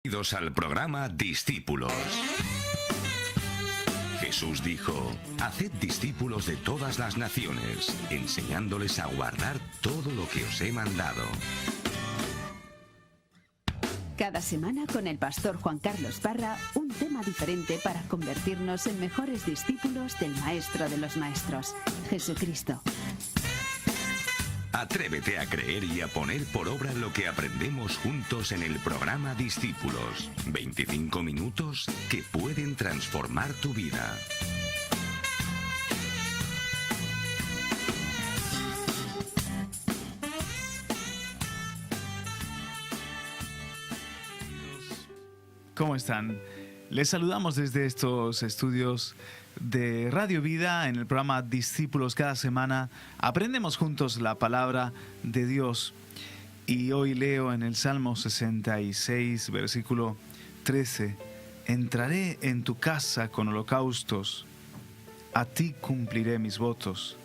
Bienvenidos al programa Discípulos. Jesús dijo: haced discípulos de todas las naciones, enseñándoles a guardar todo lo que os he mandado. Cada semana con el pastor Juan Carlos Parra, un tema diferente para convertirnos en mejores discípulos del Maestro de los Maestros, Jesucristo. Atrévete a creer y a poner por obra lo que aprendemos juntos en el programa Discípulos. 25 minutos que pueden transformar tu vida. ¿Cómo están? Les saludamos desde estos estudios de Radio Vida en el programa Discípulos. Cada semana aprendemos juntos la palabra de Dios. Y hoy leo en el Salmo 66, versículo 13. Entraré en tu casa con holocaustos, a ti cumpliré mis votos.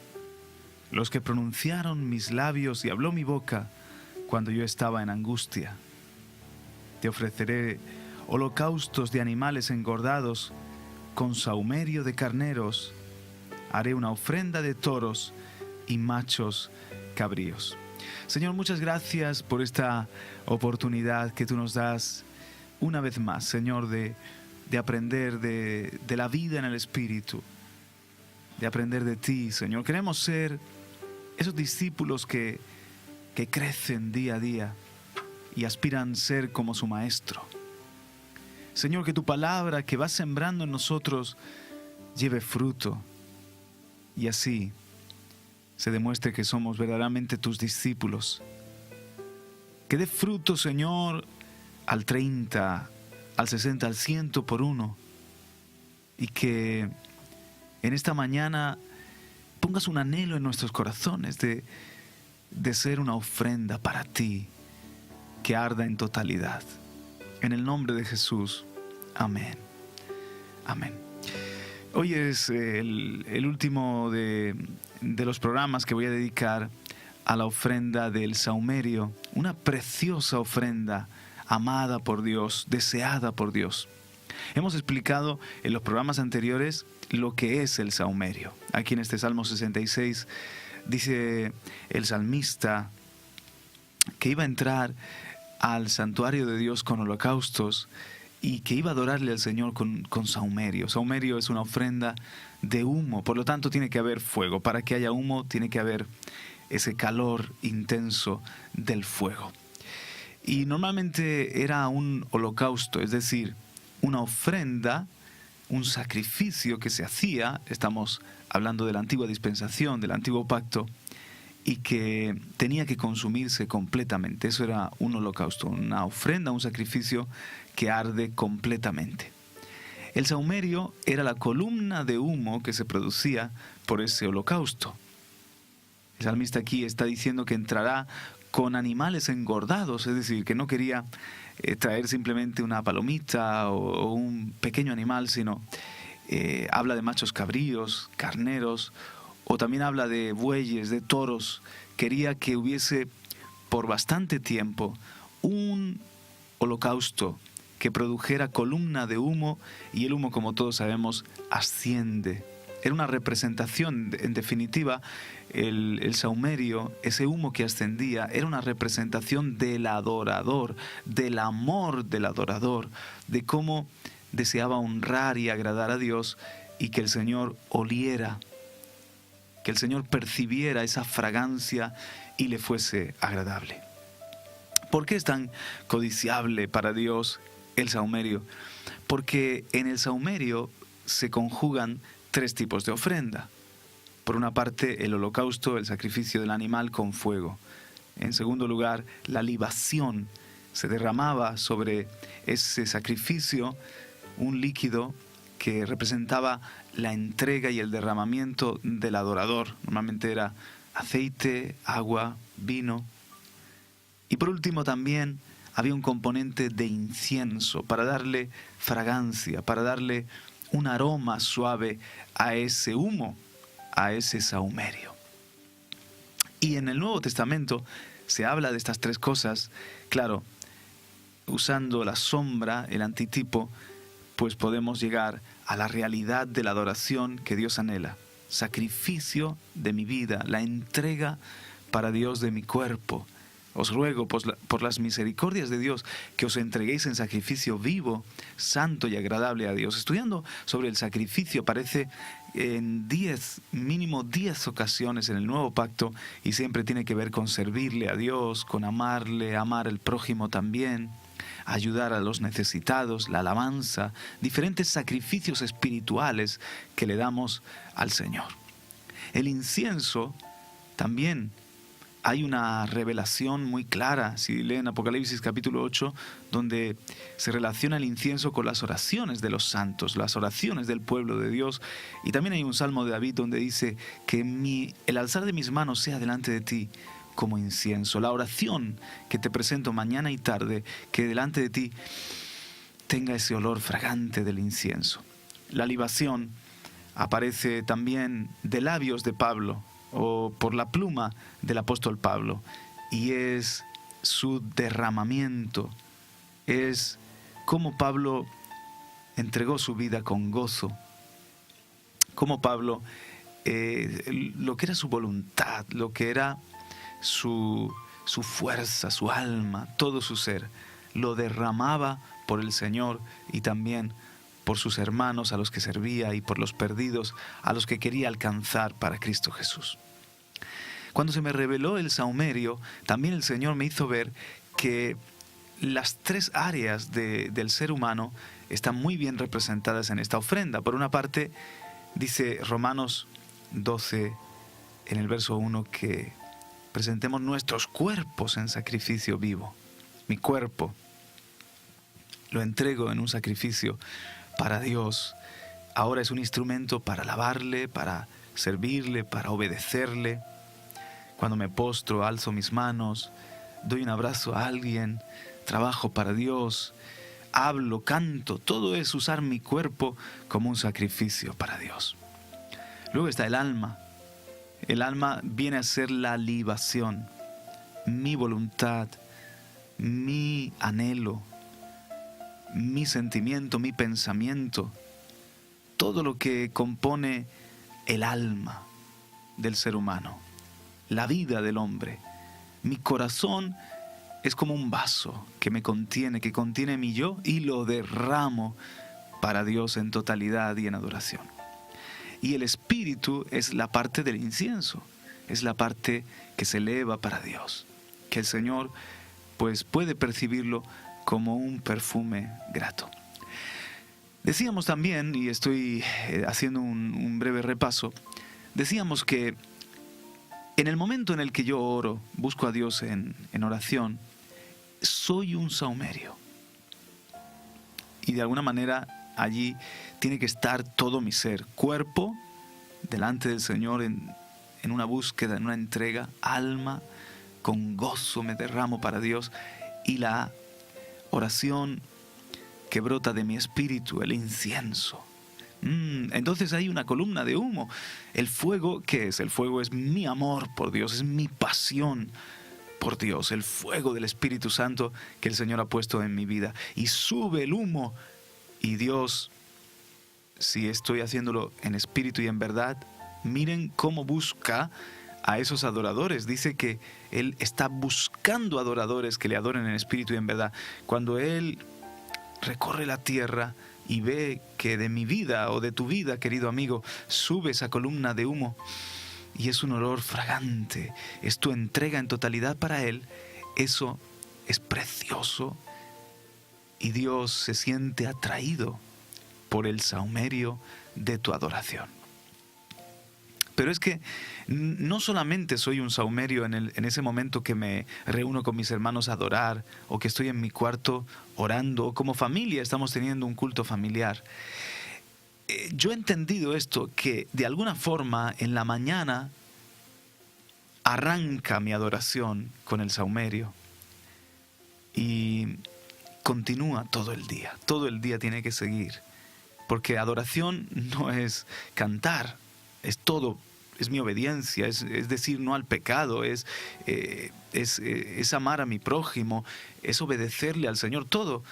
Los que pronunciaron mis labios y habló mi boca cuando yo estaba en angustia. Te ofreceré holocaustos de animales engordados, con sahumerio de carneros, haré una ofrenda de toros y machos cabríos. Señor, muchas gracias por esta oportunidad que tú nos das una vez más, Señor, de aprender de la vida en el Espíritu, de aprender de ti, Señor. Queremos ser esos discípulos que crecen día a día y aspiran a ser como su Maestro. Señor, que tu palabra que vas sembrando en nosotros lleve fruto y así se demuestre que somos verdaderamente tus discípulos. Que dé fruto, Señor, al 30, al 60, al 100 por uno. Y que en esta mañana pongas un anhelo en nuestros corazones de ser una ofrenda para ti que arda en totalidad. En el nombre de Jesús. Amén. Amén. Hoy es el último de los programas que voy a dedicar a la ofrenda del sahumerio. Una preciosa ofrenda, amada por Dios, deseada por Dios. Hemos explicado en los programas anteriores lo que es el sahumerio. Aquí en este Salmo 66 dice el salmista que iba a entrar al santuario de Dios con holocaustos y que iba a adorarle al Señor con sahumerio. Sahumerio es una ofrenda de humo, por lo tanto tiene que haber fuego. Para que haya humo tiene que haber ese calor intenso del fuego. Y normalmente era un holocausto, es decir, una ofrenda, un sacrificio que se hacía, estamos hablando de la antigua dispensación, del antiguo pacto, y que tenía que consumirse completamente. Eso era un holocausto, una ofrenda, un sacrificio que arde completamente. El sahumerio era la columna de humo que se producía por ese holocausto. El salmista aquí está diciendo que entrará con animales engordados, es decir, que no quería traer simplemente una palomita o un pequeño animal, sino habla de machos cabríos, carneros, o también habla de bueyes, de toros. Quería que hubiese por bastante tiempo un holocausto que produjera columna de humo, y el humo, como todos sabemos, asciende. Era una representación, en definitiva, el sahumerio, ese humo que ascendía, era una representación del adorador, del amor del adorador, de cómo deseaba honrar y agradar a Dios y que el Señor oliera, que el Señor percibiera esa fragancia y le fuese agradable. ¿Por qué es tan codiciable para Dios el sahumerio? Porque en el sahumerio se conjugan tres tipos de ofrenda. Por una parte, el holocausto, el sacrificio del animal con fuego. En segundo lugar, la libación. Se derramaba sobre ese sacrificio un líquido que representaba la entrega y el derramamiento del adorador. Normalmente era aceite, agua, vino. Y por último también había un componente de incienso para darle fragancia, para darle un aroma suave a ese humo, a ese sahumerio. Y en el Nuevo Testamento se habla de estas tres cosas. Claro, usando la sombra, el antitipo, pues podemos llegar a la realidad de la adoración que Dios anhela. Sacrificio de mi vida, la entrega para Dios de mi cuerpo. Os ruego por las misericordias de Dios que os entreguéis en sacrificio vivo, santo y agradable a Dios. Estudiando sobre el sacrificio aparece en mínimo 10 ocasiones en el Nuevo Pacto, y siempre tiene que ver con servirle a Dios, con amarle, amar al prójimo también, ayudar a los necesitados, la alabanza, diferentes sacrificios espirituales que le damos al Señor. El incienso también hay una revelación muy clara, si leen Apocalipsis capítulo 8, donde se relaciona el incienso con las oraciones de los santos, las oraciones del pueblo de Dios. Y también hay un salmo de David donde dice que el alzar de mis manos sea delante de ti como incienso. La oración que te presento mañana y tarde, que delante de ti tenga ese olor fragante del incienso. La libación aparece también de labios de Pablo, o por la pluma del apóstol Pablo, y es su derramamiento, es cómo Pablo entregó su vida con gozo, cómo Pablo, lo que era su voluntad, lo que era su fuerza, su alma, todo su ser, lo derramaba por el Señor y también por sus hermanos a los que servía y por los perdidos a los que quería alcanzar para Cristo Jesús. Cuando se me reveló el saumerio, también el Señor me hizo ver que las 3 áreas del ser humano están muy bien representadas en esta ofrenda. Por una parte, dice Romanos 12, en el verso 1, que presentemos nuestros cuerpos en sacrificio vivo. Mi cuerpo lo entrego en un sacrificio para Dios. Ahora es un instrumento para alabarle, para servirle, para obedecerle. Cuando me postro, alzo mis manos, doy un abrazo a alguien, trabajo para Dios, hablo, canto, todo es usar mi cuerpo como un sacrificio para Dios. Luego está el alma. El alma viene a ser la libación, mi voluntad, mi anhelo, mi sentimiento, mi pensamiento, todo lo que compone el alma del ser humano, la vida del hombre. Mi corazón es como un vaso que me contiene, que contiene mi yo, y lo derramo para Dios en totalidad y en adoración. Y el espíritu es la parte del incienso, es la parte que se eleva para Dios, que el Señor pues puede percibirlo como un perfume grato. Decíamos también, y estoy haciendo un breve repaso, decíamos que en el momento en el que yo oro, busco a Dios en oración, soy un saumerio. Y de alguna manera allí tiene que estar todo mi ser, cuerpo delante del Señor en una búsqueda, en una entrega, alma, con gozo me derramo para Dios, y la oración que brota de mi espíritu, el incienso. Entonces hay una columna de humo. El fuego, ¿qué es? El fuego es mi amor por Dios, es mi pasión por Dios, el fuego del Espíritu Santo que el Señor ha puesto en mi vida. Y sube el humo, y Dios, si estoy haciéndolo en espíritu y en verdad, miren cómo busca a esos adoradores. Dice que Él está buscando adoradores que le adoren en espíritu y en verdad. Cuando Él recorre la tierra y ve que de mi vida o de tu vida, querido amigo, sube esa columna de humo y es un olor fragante, es tu entrega en totalidad para Él, eso es precioso, y Dios se siente atraído por el saumerio de tu adoración. Pero es que no solamente soy un saumerio en ese momento que me reúno con mis hermanos a adorar, o que estoy en mi cuarto orando, o como familia estamos teniendo un culto familiar. Yo he entendido esto, que de alguna forma en la mañana arranca mi adoración con el saumerio y continúa todo el día tiene que seguir, porque adoración no es cantar, es todo mi obediencia, es decir no al pecado, es amar a mi prójimo, es obedecerle al Señor. Todo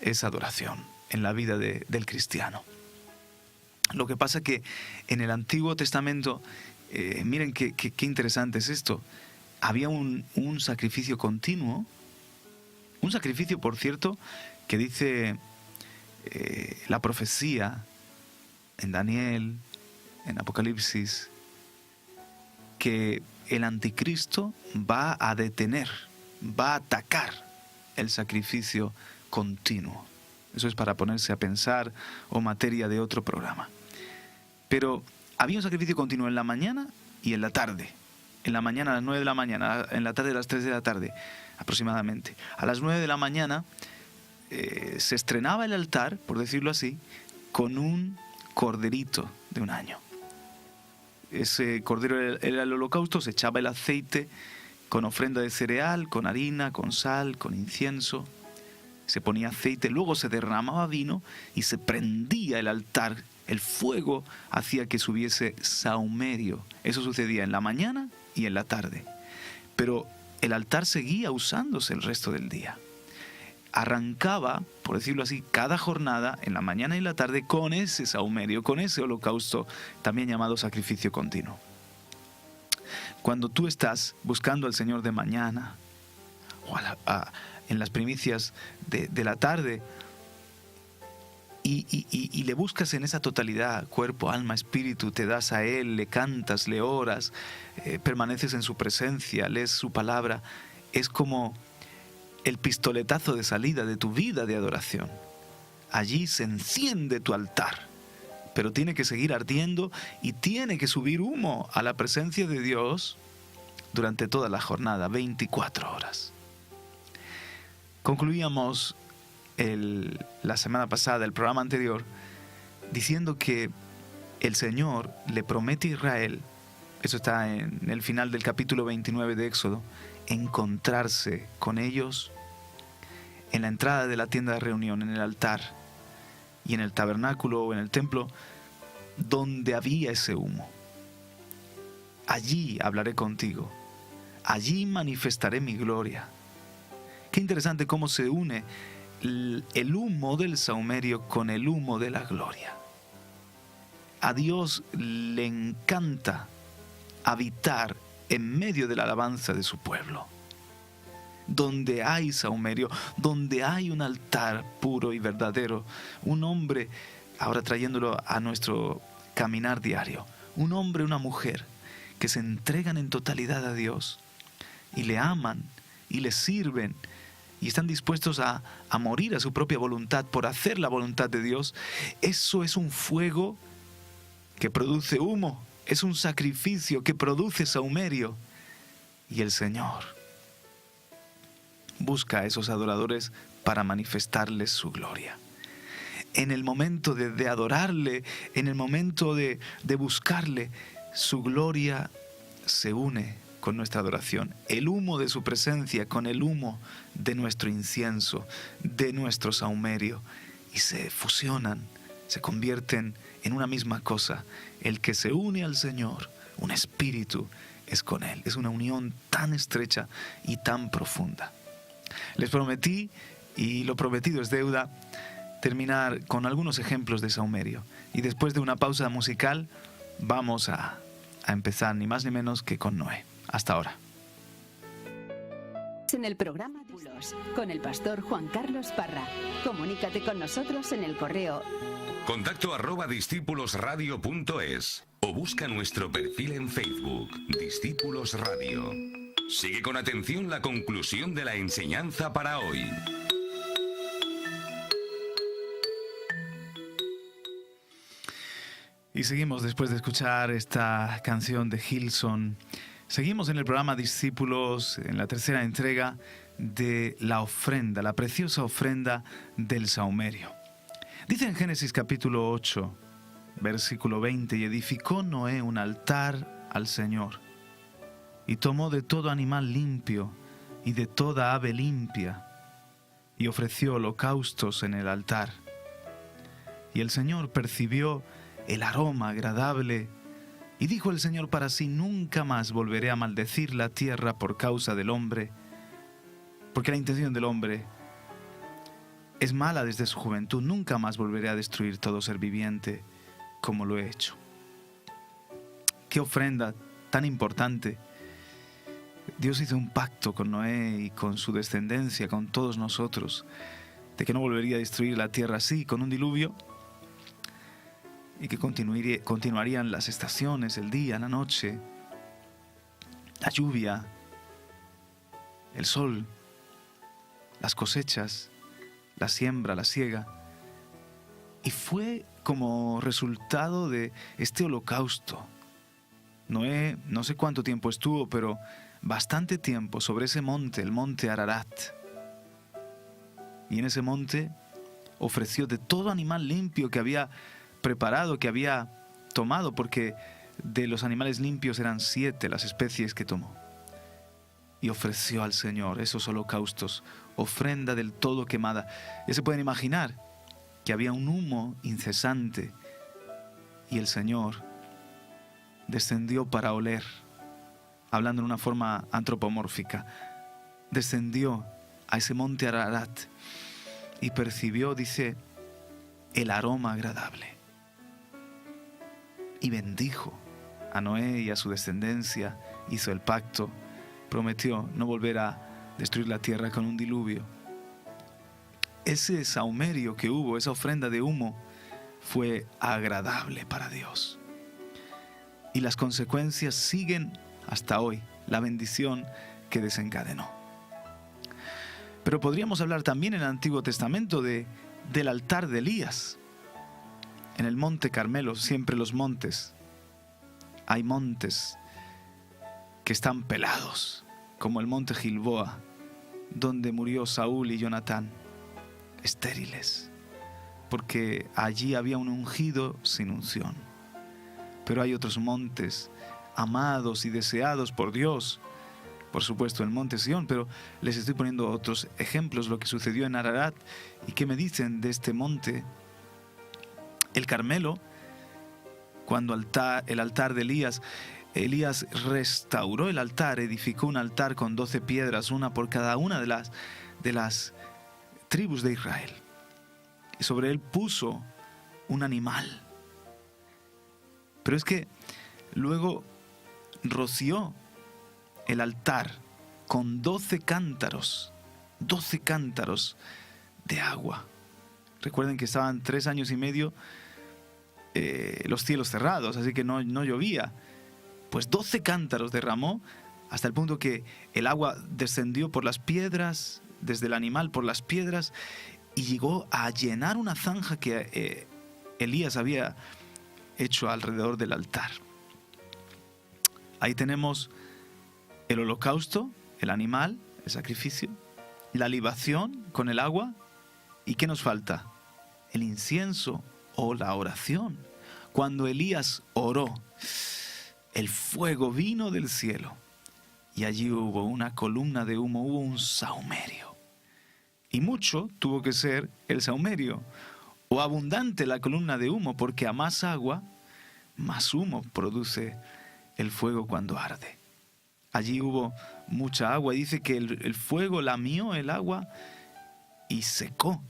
es adoración en la vida del cristiano. Lo que pasa que en el Antiguo Testamento, miren qué interesante es esto, había un sacrificio continuo, un sacrificio, por cierto, que dice la profecía en Daniel, en Apocalipsis, que el anticristo va a detener, va a atacar el sacrificio continuo. Eso es para ponerse a pensar o materia de otro programa. Pero había un sacrificio continuo en la mañana y en la tarde. En la mañana a las 9 de la mañana, en la tarde a las 3 de la tarde aproximadamente. A las 9 de la mañana se estrenaba el altar, por decirlo así, con un corderito de un año. Ese cordero era el holocausto, se echaba el aceite con ofrenda de cereal, con harina, con sal, con incienso. Se ponía aceite, luego se derramaba vino y se prendía el altar. El fuego hacía que subiese sahumerio. Eso sucedía en la mañana y en la tarde. Pero el altar seguía usándose el resto del día. Arrancaba, por decirlo así, cada jornada, en la mañana y en la tarde, con ese sahumerio, con ese holocausto, también llamado sacrificio continuo. Cuando tú estás buscando al Señor de mañana, o en las primicias de la tarde, y le buscas en esa totalidad, cuerpo, alma, espíritu, te das a Él, le cantas, le oras, permaneces en su presencia, lees su palabra, es como el pistoletazo de salida de tu vida de adoración. Allí se enciende tu altar, pero tiene que seguir ardiendo y tiene que subir humo a la presencia de Dios durante toda la jornada, 24 horas. Concluíamos la semana pasada, el programa anterior, diciendo que el Señor le promete a Israel, eso está en el final del capítulo 29 de Éxodo, encontrarse con ellos en la entrada de la tienda de reunión, en el altar y en el tabernáculo o en el templo donde había ese humo. Allí hablaré contigo, allí manifestaré mi gloria. Qué interesante cómo se une el humo del sahumerio con el humo de la gloria. A Dios le encanta habitar en medio de la alabanza de su pueblo. Donde hay sahumerio, donde hay un altar puro y verdadero, un hombre, ahora trayéndolo a nuestro caminar diario, un hombre, una mujer que se entregan en totalidad a Dios y le aman y le sirven y están dispuestos a morir a su propia voluntad por hacer la voluntad de Dios. Eso es un fuego que produce humo, es un sacrificio que produce sahumerio. Y el Señor busca a esos adoradores para manifestarles su gloria. En el momento de adorarle, en el momento de buscarle, su gloria se une con nuestra adoración. El humo de su presencia con el humo de nuestro incienso, de nuestro sahumerio, y se fusionan, se convierten en una misma cosa. El que se une al Señor, un espíritu, es con Él. Es una unión tan estrecha y tan profunda. Les prometí, y lo prometido es deuda, terminar con algunos ejemplos de sahumerio. Y después de una pausa musical, vamos a empezar ni más ni menos que con Noé. Hasta ahora. En el programa Discípulos, con el pastor Juan Carlos Parra. Comunícate con nosotros en el correo contacto@discípulosradio.es o busca nuestro perfil en Facebook, Discípulos Radio. Sigue con atención la conclusión de la enseñanza para hoy. Y seguimos después de escuchar esta canción de Hillsong. Seguimos en el programa Discípulos, en la tercera entrega de la ofrenda, la preciosa ofrenda del sahumerio. Dice en Génesis capítulo 8, versículo 20, y edificó Noé un altar al Señor, y tomó de todo animal limpio y de toda ave limpia, y ofreció holocaustos en el altar. Y el Señor percibió el aroma agradable Y dijo el Señor para sí: nunca más volveré a maldecir la tierra por causa del hombre, porque la intención del hombre es mala desde su juventud. Nunca más volveré a destruir todo ser viviente como lo he hecho. Qué ofrenda tan importante. Dios hizo un pacto con Noé y con su descendencia, con todos nosotros, de que no volvería a destruir la tierra así, con un diluvio, y que continuarían las estaciones, el día, la noche, la lluvia, el sol, las cosechas, la siembra, la siega. Y fue como resultado de este holocausto. Noé, no sé cuánto tiempo estuvo, pero bastante tiempo sobre ese monte, el monte Ararat. Y en ese monte ofreció de todo animal limpio que había preparado, que había tomado, porque de los animales limpios eran 7 las especies que tomó. Y ofreció al Señor esos holocaustos, ofrenda del todo quemada. Ya se pueden imaginar que había un humo incesante y el Señor descendió para oler, hablando en una forma antropomórfica, descendió a ese monte Ararat y percibió, dice, el aroma agradable. Y bendijo a Noé y a su descendencia, hizo el pacto, prometió no volver a destruir la tierra con un diluvio. Ese saumerio que hubo, esa ofrenda de humo, fue agradable para Dios. Y las consecuencias siguen hasta hoy, la bendición que desencadenó. Pero podríamos hablar también en el Antiguo Testamento del altar de Elías. En el monte Carmelo, siempre los montes. Hay montes que están pelados, como el monte Gilboa, donde murió Saúl y Jonatán, estériles, porque allí había un ungido sin unción. Pero hay otros montes amados y deseados por Dios, por supuesto el monte Sión, pero les estoy poniendo otros ejemplos, lo que sucedió en Ararat. ¿Y qué me dicen de este monte? El Carmelo, cuando el altar de Elías restauró el altar, edificó un altar con 12 piedras, una por cada una de las tribus de Israel. Y sobre él puso un animal. Pero es que luego roció el altar con 12 cántaros de agua. Recuerden que estaban 3 años y medio los cielos cerrados, así que no llovía. Pues 12 cántaros derramó, hasta el punto que el agua descendió por las piedras, desde el animal por las piedras, y llegó a llenar una zanja que Elías había hecho alrededor del altar. Ahí tenemos el holocausto, el animal, el sacrificio, la libación con el agua. ¿Y qué nos falta? El incienso o la oración. Cuando Elías oró, el fuego vino del cielo y allí hubo una columna de humo, hubo un saumerio. Y mucho tuvo que ser el saumerio, o abundante la columna de humo, porque a más agua, más humo produce el fuego cuando arde. Allí hubo mucha agua, y dice que el fuego lamió el agua y secó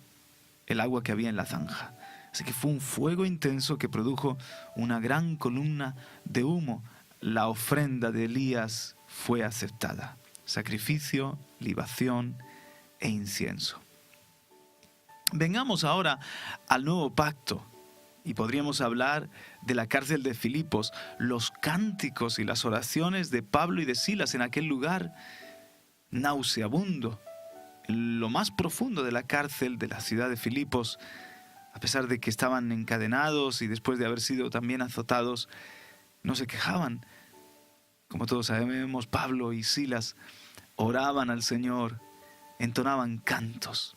el agua que había en la zanja. Así que fue un fuego intenso que produjo una gran columna de humo. La ofrenda de Elías fue aceptada. Sacrificio, libación e incienso. Vengamos ahora al nuevo pacto. Y podríamos hablar de la cárcel de Filipos, los cánticos y las oraciones de Pablo y de Silas en aquel lugar nauseabundo, en lo más profundo de la cárcel de la ciudad de Filipos. A pesar de que estaban encadenados y después de haber sido también azotados, no se quejaban. Como todos sabemos, Pablo y Silas oraban al Señor, entonaban cantos.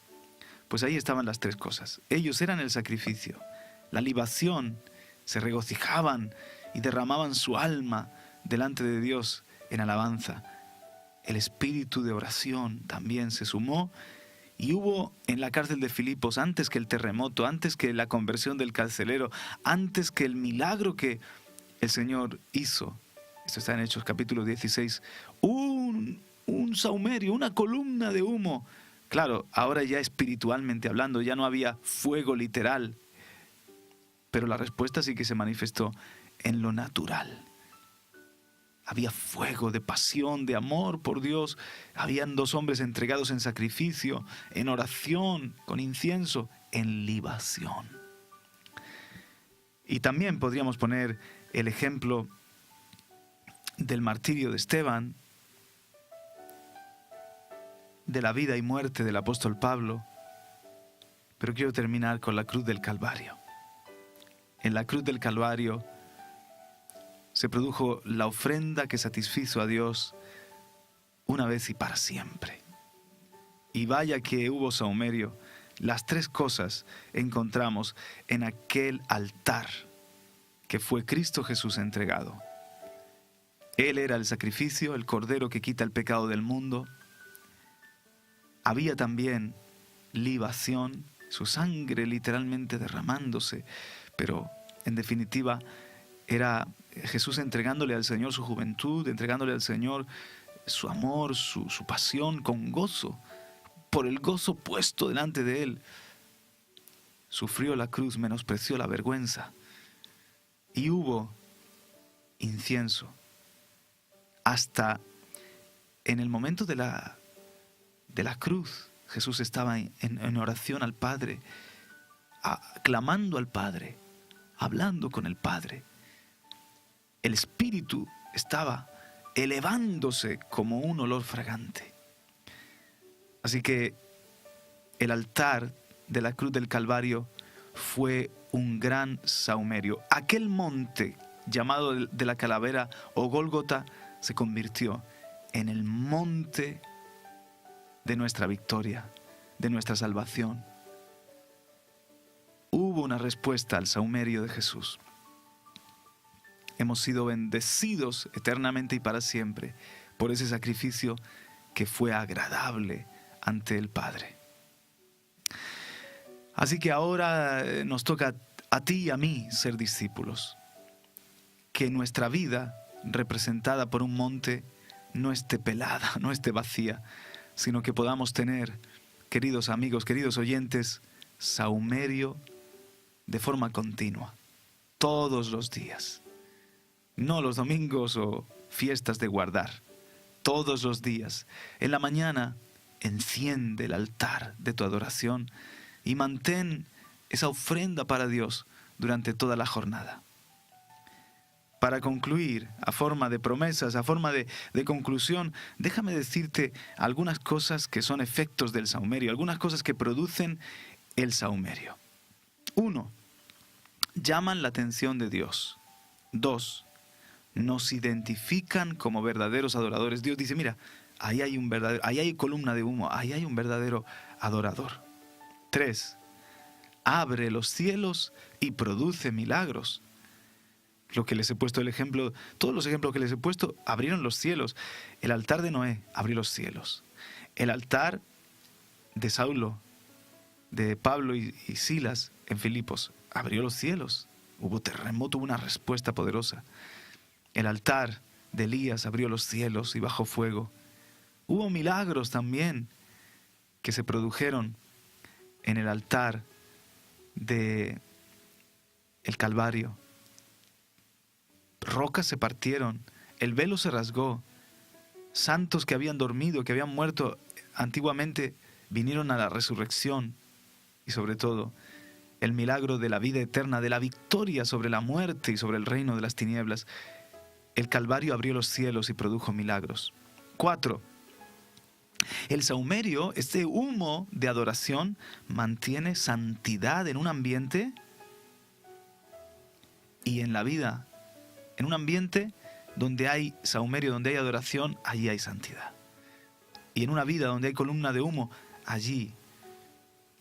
Pues ahí estaban las 3 cosas. Ellos eran el sacrificio, la libación, se regocijaban y derramaban su alma delante de Dios en alabanza. El espíritu de oración también se sumó. Y hubo en la cárcel de Filipos, antes que el terremoto, antes que la conversión del carcelero, antes que el milagro que el Señor hizo, esto está en Hechos capítulo 16, un saumerio, una columna de humo. Claro, ahora ya espiritualmente hablando, ya no había fuego literal, pero la respuesta sí que se manifestó en lo natural. Había fuego de pasión, de amor por Dios. Habían 2 hombres entregados en sacrificio, en oración, con incienso, en libación. Y también podríamos poner el ejemplo del martirio de Esteban, de la vida y muerte del apóstol Pablo. Pero quiero terminar con la cruz del Calvario. En la cruz del Calvario se produjo la ofrenda que satisfizo a Dios una vez y para siempre. Y vaya que hubo saumerio. Las 3 cosas encontramos en aquel altar que fue Cristo Jesús entregado. Él era el sacrificio, el cordero que quita el pecado del mundo. Había también libación, su sangre literalmente derramándose, pero en definitiva era Jesús entregándole al Señor su juventud, entregándole al Señor su amor, su pasión con gozo, por el gozo puesto delante de Él. Sufrió la cruz, menospreció la vergüenza. Y hubo incienso. Hasta en el momento de la cruz, Jesús estaba en oración al Padre, clamando al Padre, hablando con el Padre. El Espíritu estaba elevándose como un olor fragante. Así que el altar de la cruz del Calvario fue un gran saumerio. Aquel monte llamado de la calavera o Gólgota se convirtió en el monte de nuestra victoria, de nuestra salvación. Hubo una respuesta al saumerio de Jesús. Hemos sido bendecidos eternamente y para siempre por ese sacrificio que fue agradable ante el Padre. Así que ahora nos toca a ti y a mí ser discípulos. Que nuestra vida, representada por un monte, no esté pelada, no esté vacía, sino que podamos tener, queridos amigos, queridos oyentes, saumerio de forma continua, todos los días. No los domingos o fiestas de guardar, todos los días. En la mañana, enciende el altar de tu adoración y mantén esa ofrenda para Dios durante toda la jornada. Para concluir, a forma de promesas, a forma de conclusión, déjame decirte algunas cosas que son efectos del saumerio, algunas cosas que producen el saumerio. 1. Llaman la atención de Dios. 2. Nos identifican como verdaderos adoradores. Dios dice, mira, ahí hay columna de humo, ahí hay un verdadero adorador. 3. Abre los cielos y produce milagros. Lo que les he puesto el ejemplo, todos los ejemplos que les he puesto, abrieron los cielos. El altar de Noé abrió los cielos. El altar de Saulo, de Pablo y Silas en Filipos, abrió los cielos. Hubo terremoto, hubo una respuesta poderosa. El altar de Elías abrió los cielos y bajó fuego. Hubo milagros también que se produjeron en el altar de el Calvario. Rocas se partieron, el velo se rasgó. Santos que habían dormido, que habían muerto antiguamente, vinieron a la resurrección. Y sobre todo, el milagro de la vida eterna, de la victoria sobre la muerte y sobre el reino de las tinieblas. El Calvario abrió los cielos y produjo milagros. 4. El saumerio, este humo de adoración, mantiene santidad en un ambiente y en la vida. En un ambiente donde hay saumerio, donde hay adoración, allí hay santidad. Y en una vida donde hay columna de humo, allí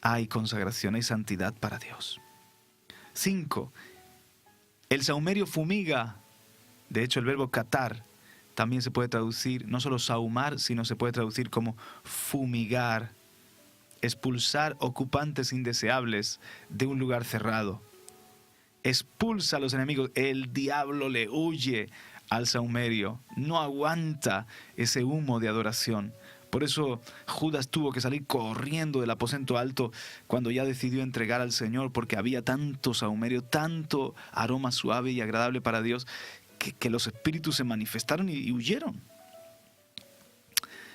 hay consagración, hay santidad para Dios. 5. El saumerio fumiga. De hecho, el verbo catar también se puede traducir, no solo saumar, sino se puede traducir como fumigar, expulsar ocupantes indeseables de un lugar cerrado. expulsa a los enemigos. El diablo le huye al sahumerio, no aguanta ese humo de adoración. Por eso Judas tuvo que salir corriendo del aposento alto cuando ya decidió entregar al Señor, porque había tanto sahumerio, tanto aroma suave y agradable para Dios, que los espíritus se manifestaron y huyeron.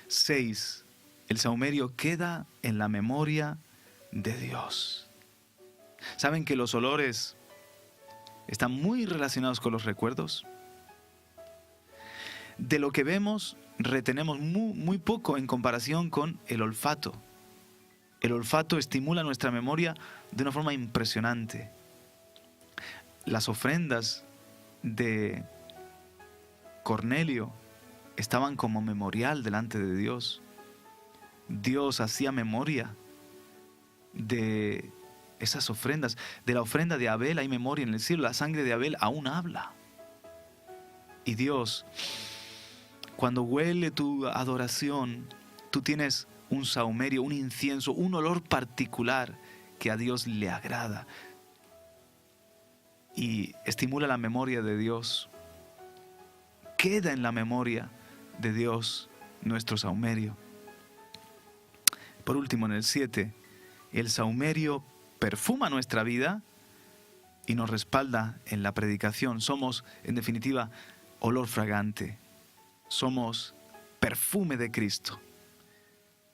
6. El sahumerio queda en la memoria de Dios. ¿Saben que los olores están muy relacionados con los recuerdos? De lo que vemos, retenemos muy poco en comparación con el olfato. El olfato estimula nuestra memoria de una forma impresionante. Las ofrendas de Cornelio estaban como memorial delante de Dios. Dios hacía memoria de esas ofrendas. De la ofrenda de Abel hay memoria en el cielo. La sangre de Abel aún habla. Y Dios, cuando huele tu adoración, tú tienes un sahumerio, un incienso, un olor particular que a Dios le agrada. Y estimula la memoria de Dios. Queda en la memoria de Dios nuestro sahumerio. Por último, en el 7, el sahumerio perfuma nuestra vida y nos respalda en la predicación. Somos, en definitiva, olor fragante. Somos perfume de Cristo.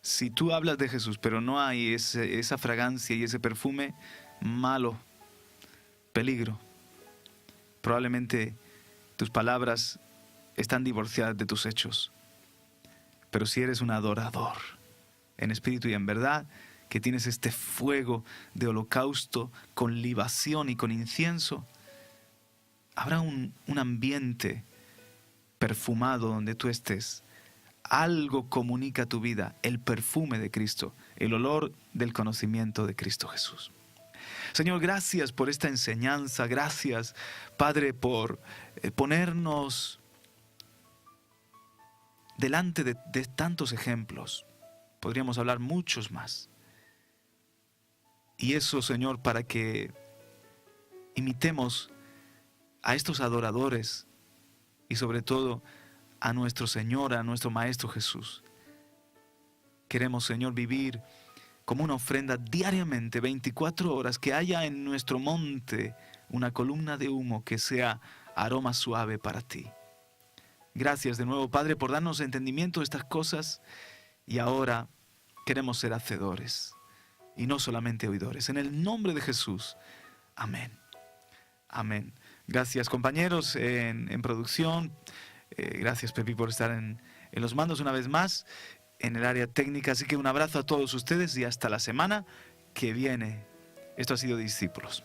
Si tú hablas de Jesús, pero no hay esa fragancia y ese perfume, malo, peligro. Probablemente tus palabras están divorciadas de tus hechos. Pero si eres un adorador, en espíritu y en verdad, que tienes este fuego de holocausto con libación y con incienso, habrá un ambiente perfumado donde tú estés. Algo comunica tu vida, el perfume de Cristo, el olor del conocimiento de Cristo Jesús. Señor, gracias por esta enseñanza, gracias, Padre, por ponernos delante de tantos ejemplos. Podríamos hablar muchos más. Y eso, Señor, para que imitemos a estos adoradores y sobre todo a nuestro Señor, a nuestro Maestro Jesús. Queremos, Señor, vivir como una ofrenda diariamente, 24 horas, que haya en nuestro monte una columna de humo que sea aroma suave para ti. Gracias de nuevo, Padre, por darnos entendimiento de estas cosas, y ahora queremos ser hacedores y no solamente oidores. En el nombre de Jesús. Amén. Amén. Gracias, compañeros en producción. Gracias, Pepi, por estar en los mandos una vez más en el área técnica. Así que un abrazo a todos ustedes y hasta la semana que viene. Esto ha sido Discípulos.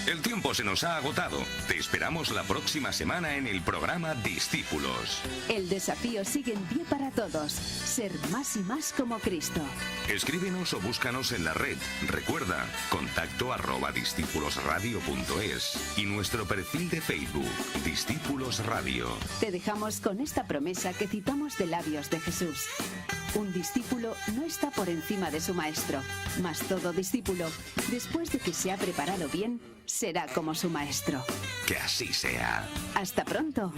El tiempo se nos ha agotado. Te esperamos la próxima semana en el programa Discípulos. El desafío sigue en pie para todos. Ser más y más como Cristo. Escríbenos o búscanos en la red. Recuerda, contacto@discipulosradio.es y nuestro perfil de Facebook, Discípulos Radio. Te dejamos con esta promesa que citamos de labios de Jesús. Un discípulo no está por encima de su maestro, mas todo discípulo, después de que se ha preparado bien, será como su maestro. Que así sea. Hasta pronto.